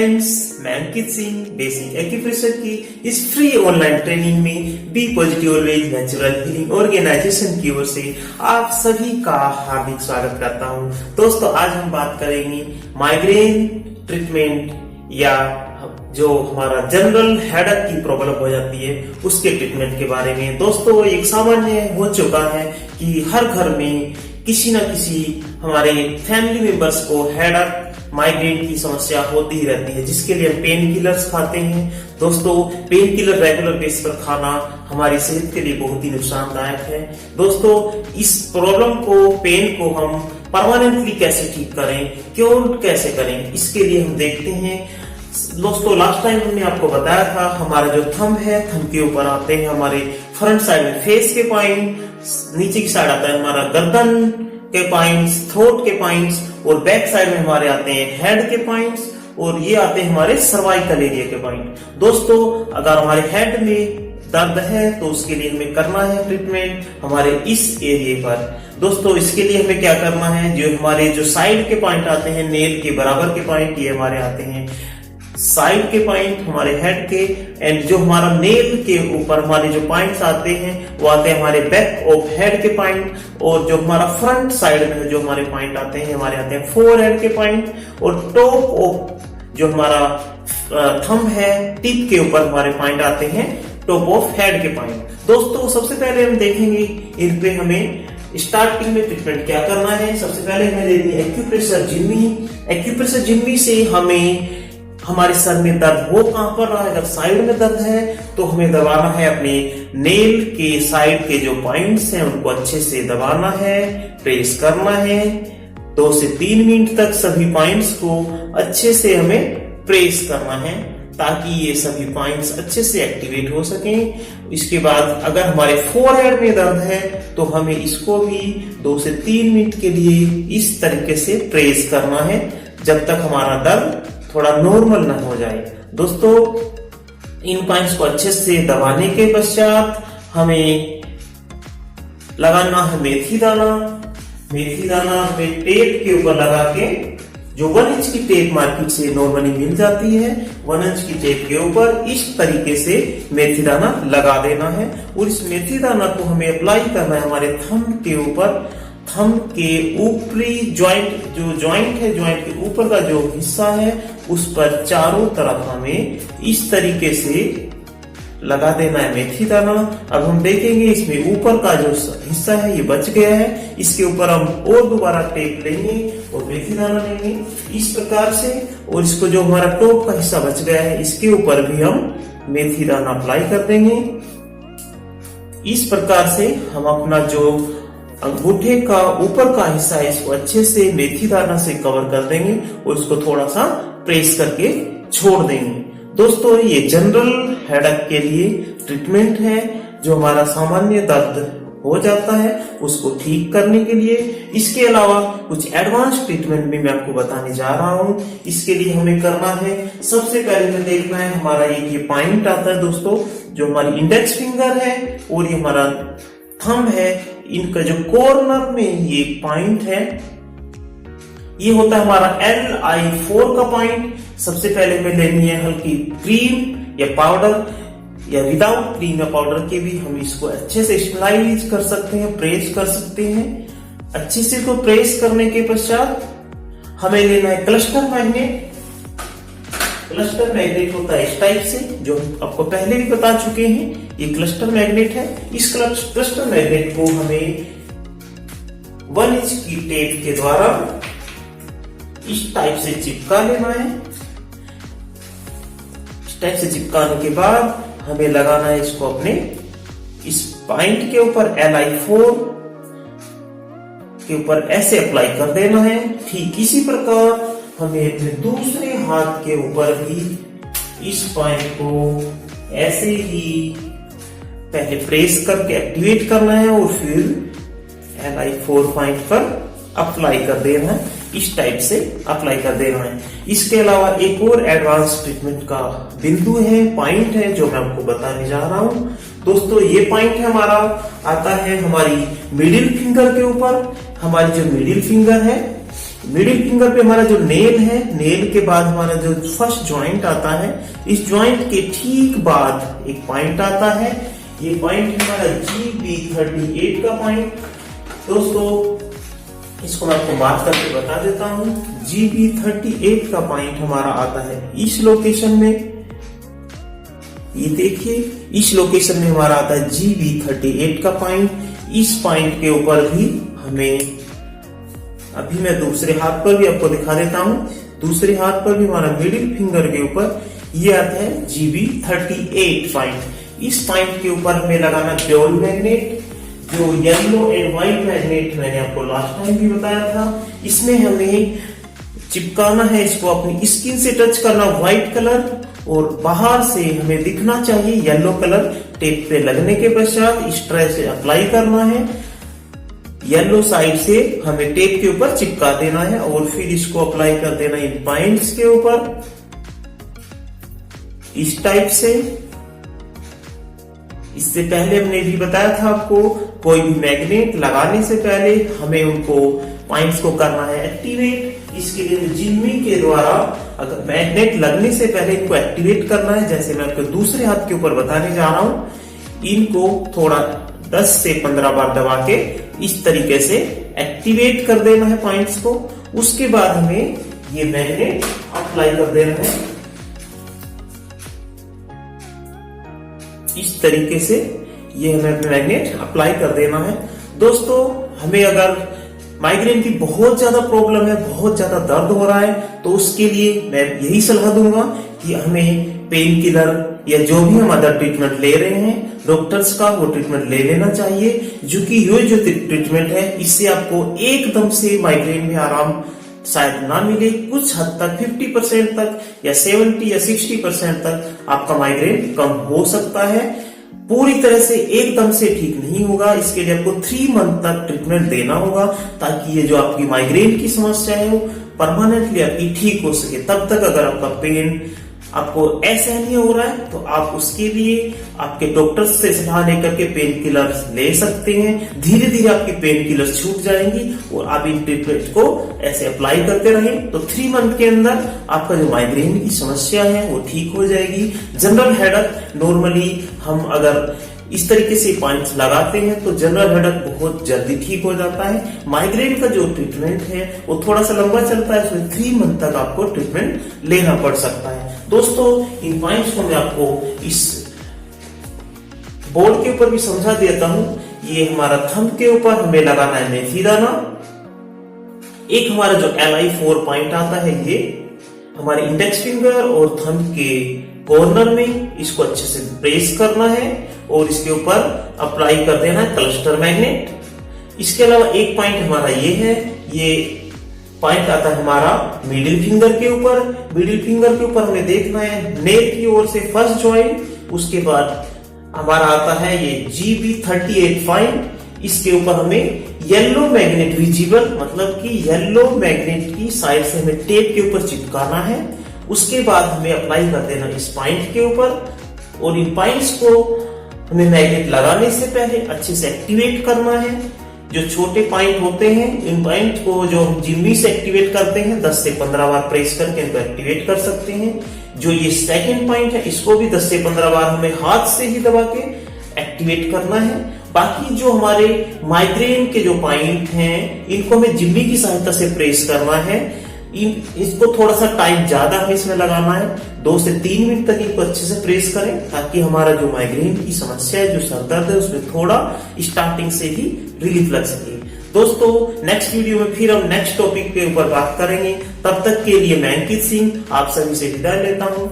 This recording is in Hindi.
फ्रेंड्स, मैं अंकित सिंह बेसिक एक्यूप्रेशर की इस फ्री ऑनलाइन ट्रेनिंग में be positive always natural healing organisation की ओर से आप सभी का हार्दिक स्वागत करता हूं। दोस्तों, आज हम बात करेंगे माइग्रेन ट्रीटमेंट या जो हमारा जनरल हेडेक की प्रॉब्लम हो जाती है उसके ट्रीटमेंट के बारे में। दोस्तों, एक सामान्य हो चुका है कि हर घर में किसी न किसी हमारे फैमिली मेंबर्स को हेडेक माइग्रेन की समस्या होती ही रहती है, जिसके लिए हम पेन किलर्स खाते हैं। दोस्तों, पेन किलर रेगुलर बेस पर खाना हमारी सेहत के लिए बहुत ही नुकसानदायक है। दोस्तों, इस प्रॉब्लम को, पेन को हम परमानेंटली कैसे ठीक करें, क्योर कैसे करें, इसके लिए हम देखते हैं। दोस्तों, लास्ट टाइम हमने आपको बताया था हमारा जो थंब है, थंब के ऊपर आते हैं हमारे फ्रंट साइड में फेस के पॉइंट, नीचे की साइड आता है हमारा गर्दन के पॉइंट्स, थ्रोट के पॉइंट्स, और बैक साइड में हमारे आते हैं हेड के पॉइंट्स, और ये आते हैं हमारे सर्वाइकल एरिया के पॉइंट। दोस्तों, अगर हमारे हेड में दर्द है तो उसके लिए हमें करना है ट्रीटमेंट हमारे इस एरिया पर। दोस्तों, इसके लिए हमें क्या करना है, जो हमारे जो साइड के पॉइंट आते हैं, नेल के बराबर के पॉइंट, ये हमारे आते हैं साइड के पॉइंट हमारे हेड के, एंड जो हमारा नेल के ऊपर हमारे जो पॉइंट्स आते हैं वो आते हैं हमारे बैक ऑफ हेड के पॉइंट, और जो हमारा फ्रंट साइड में जो हमारे पॉइंट आते हैं हमारे आते हैं फोर हेड के पॉइंट, और टॉप ऑफ जो हमारा थंब है, टिप के ऊपर हमारे पॉइंट आते हैं टॉप ऑफ हेड के पॉइंट। दोस्तों, सबसे पहले हम देखेंगे इन पे हमें स्टार्टिंग में ट्रीटमेंट क्या करना है। सबसे पहले हमें लेनी है एक्यूप्रेशर जिम्मी। एक्यूप्रेशर जिम्मी से हमें हमारे सर में दर्द हो कहां पर रहा है, अगर साइड में दर्द है तो हमें दबाना है अपने नेल के साइड के जो पॉइंट्स हैं उनको अच्छे से दबाना है, प्रेस करना है। 2 से 3 मिनट तक सभी पॉइंट्स को अच्छे से हमें प्रेस करना है ताकि ये सभी पॉइंट्स अच्छे से एक्टिवेट हो सकें। इसके बाद अगर हमारे फोरहेड में दर्द है तो हमें इसको भी 2 से 3 मिनट के लिए इस तरीके से प्रेस करना है जब तक हमारा दर्द थोड़ा नॉर्मल ना हो जाए। दोस्तों, इन पॉइंट्स को अच्छे से दबाने के पश्चात हमें लगाना है मेथी दाना। मेथी दाना हमें टेप के ऊपर लगा के, जो 1 इंच की टेप मार्केट से नॉर्मली मिल जाती है, 1 इंच की टेप के ऊपर इस तरीके से मेथी दाना लगा देना है, और इस मेथी दाना को हमें अप्लाई करना है हमारे थंब के ऊपर। थंब के ऊपरी ज्वाइंट, जो ज्वाइंट है, ज्वाइंट के ऊपर का जो हिस्सा है उस पर चारों तरफ हमें इस तरीके से लगा देना है मेथी दाना। अब हम देखेंगे इसमें ऊपर का जो हिस्सा है ये बच गया है, इसके ऊपर हम और दोबारा टेप लेंगे और मेथी दाना लेंगे इस प्रकार से, और इसको जो हमारा टॉप का हिस्सा बच गया है इसके ऊपर भी हम मेथी दाना अप्लाई कर देंगे। इस प्रकार से हम अपना जो अंगूठे का ऊपर का हिस्सा है इसको अच्छे से मेथी दाना से कवर कर देंगे और इसको थोड़ा सा प्रेस करके छोड़ देंगे। दोस्तों, ये जनरल हेडेक के लिए ट्रीटमेंट है, जो हमारा सामान्य दर्द हो जाता है उसको ठीक करने के लिए। इसके अलावा कुछ एडवांस ट्रीटमेंट भी मैं आपको बताने जा रहा हूं। इसके लिए हमें करना है, सबसे पहले में देखना है हमारा ये पॉइंट आता है दोस्तों, जो हमारी इंडेक्स फिंगर है और ये हमारा थंब है, इनका जो कॉर्नर में ये पॉइंट है ये होता है हमारा LI4 का पॉइंट। सबसे पहले हमें लेनी है हल्की क्रीम या पाउडर, या विदाउट क्रीम या पाउडर के भी हम इसको अच्छे से स्मलाइज कर सकते हैं, प्रेस कर सकते हैं। अच्छे से को प्रेस करने के पश्चात हमें लेना है क्लस्टर मैग्नेट। क्लस्टर मैग्नेट होता है इस टाइप से, जो आपको पहले भी बता चुके हैं, ये क्लस्टर मैग्नेट है। इस क्लस्टर मैग्नेट को हमें 1 इंच की टेप के द्वारा इस टाइप से चिपका लेना है। इस टाइप से चिपकाने के बाद हमें लगाना है इसको अपने इस पॉइंट के ऊपर, LI4 के ऊपर ऐसे अप्लाई कर देना है। ठीक इसी प्रकार हमें अपने दूसरे हाथ के ऊपर भी इस पॉइंट को ऐसे ही पहले प्रेस करके एक्टिवेट करना है और फिर LI4 पॉइंट पर अप्लाई कर देना है, इस टाइप से अप्लाई कर देना है। इसके अलावा एक और एडवांस ट्रीटमेंट का बिंदु है, पॉइंट है, जो मैं आपको बताने जा रहा हूं। दोस्तों, ये पॉइंट है हमारा आता है हमारी मिडिल फिंगर के ऊपर। हमारी जो मिडिल फिंगर है मिडिल फिंगर पे हमारा जो नेल है, नेल के बाद हमारा जो फर्स्ट जॉइंट आता है, इस जॉइंट के ठीक बाद एक पॉइंट आता है। ये पॉइंट हमारा GB38 का पॉइंट। दोस्तों इसको मैं आपको मार्क करके बता देता हूं। GB38 का पॉइंट हमारा आता है इस लोकेशन में। ये देखिए, इस लोकेशन में हमारा आता है GB38 का पॉइंट। इस पॉइंट के ऊपर भी हमें, अभी मैं दूसरे हाथ पर भी आपको दिखा देता हूं। दूसरे हाथ पर भी हमारा मिडिल फिंगर के ऊपर ये आता है GB38 पॉइंट। इस पॉइंट के ऊपर हमें लगाना ड्यूल मैग्नेट, जो येलो एंड व्हाइट मैग्नेट मैंने आपको लास्ट टाइम भी बताया था। इसमें हमें चिपकाना है, इसको अपनी स्किन से टच करना व्हाइट कलर, और बाहर से हमें दिखना चाहिए येलो कलर। टेप पे लगने के पश्चात इस तरह से अप्लाई करना है। येलो साइड से हमें टेप के ऊपर चिपका देना है और फिर इसको अप्लाई कर देना इन पॉइंट्स के ऊपर इस टाइप से। इससे पहले हमने भी बताया था आपको, कोई भी मैग्नेट लगाने से पहले हमें उनको पॉइंट्स को करना है एक्टिवेट। इसके लिए जिम्मी के द्वारा अगर मैग्नेट लगने से पहले इनको एक्टिवेट करना है, जैसे मैं आपको दूसरे हाथ के ऊपर बताने जा रहा हूं। इनको थोड़ा 10 से 15 बार दबा के इस तरीके से एक्टिवेट कर देना है पॉइंट्स को। उसके बाद हमें ये मैग्नेट अप्लाई कर देना है इस तरीके से। ये हमें मैग्नेट अप्लाई कर देना है। दोस्तों हमें अगर माइग्रेन की बहुत ज्यादा प्रॉब्लम है, बहुत ज्यादा दर्द हो रहा है, तो उसके लिए मैं यही सलाह दूंगा कि हमें पेन किलर या जो भी हम अदर ट्रीटमेंट ले रहे हैं डॉक्टर्स का, वो ट्रीटमेंट ले लेना चाहिए। जो कि ये जो ट्रीटमेंट है, इससे आपको एकदम से माइग्रेन में आराम शायद ना मिले। कुछ हद तक 50% तक या 70 या 60% तक आपका माइग्रेन कम हो सकता है। पूरी तरह से एकदम से ठीक नहीं होगा। इसके लिए आपको 3 मंथ तक ट्रीटमेंट देना होगा, ताकि ये जो आपकी माइग्रेन की समस्या है वो परमानेंटली आपकी ठीक हो सके। तब तक अगर आपका पेन आपको असहनीय हो रहा है, तो आप उसके लिए आपके डॉक्टर से सलाह लेकर के पेन किलर्स ले सकते हैं। धीरे धीरे आपकी पेन किलर्स छूट जाएंगी और आप इन ट्रीटमेंट को ऐसे अप्लाई करते रहें, तो 3 मंथ के अंदर आपका जो माइग्रेन की समस्या है वो ठीक हो जाएगी। जनरल हेडेक नॉर्मली हम अगर इस तरीके से पॉइंट्स लगाते हैं तो जनरल हेडेक बहुत जल्दी ठीक हो जाता है। माइग्रेन का जो ट्रीटमेंट है वो थोड़ा सा लंबा चलता है, उसमें 3 मंथ तक आपको ट्रीटमेंट लेना पड़ सकता है। दोस्तों इन पॉइंट्स को मैं आपको इस बोर्ड के ऊपर भी समझा देता हूं। ये हमारा थंब के ऊपर हमें लगाना है मेथी दाना। एक हमारा जो LI4 पॉइंट आता है, ये हमारे इंडेक्स फिंगर और थंब के कॉर्नर में इसको अच्छे से प्रेस करना है और इसके ऊपर अप्लाई कर देना है क्लस्टर मैग्नेट। इसके अलावा एक पॉइंट हमारा ये है, ये पॉइंट आता है हमारा मिडिल फिंगर के ऊपर। मिडिल फिंगर के ऊपर हमें देखना है नेल की ओर से फर्स्ट जॉइंट, उसके बाद हमारा आता है ये GB38 पॉइंट। इसके ऊपर हमें येलो मैग्नेट विजिबल, मतलब कि येलो मैग्नेट की साइड से हमें टेप के ऊपर चिपकाना है। उसके बाद हमें अप्लाई कर देना इस पॉइंट के ऊपर, और इन पॉइंट्स को हमें मैग्नेट लगाने से पहले अच्छे से एक्टिवेट करना है। जो छोटे पॉइंट होते हैं, इन पॉइंट को जो हम जिम्मी से एक्टिवेट करते हैं 10 से 15 बार प्रेस करके इनको एक्टिवेट कर सकते हैं। जो ये सेकंड पॉइंट है, इसको भी 10 से 15 बार हमें हाथ से ही दबा के एक्टिवेट करना है। बाकी जो हमारे माइग्रेन के जो पॉइंट हैं, इनको हमें जिम्मी की सहायता से प्रेस करना है। इसको थोड़ा सा टाइम ज्यादा हमें इसमें लगाना है, 2 से 3 मिनट तक इनको अच्छे से प्रेस करें, ताकि हमारा जो माइग्रेन की समस्या है, जो सर दर्द है, उसमें थोड़ा स्टार्टिंग से ही रिलीफ लग सके। दोस्तों नेक्स्ट वीडियो में फिर हम नेक्स्ट टॉपिक के ऊपर बात करेंगे। तब तक के लिए मैं अंकित सिंह आप सभी से विदा लेता हूँ।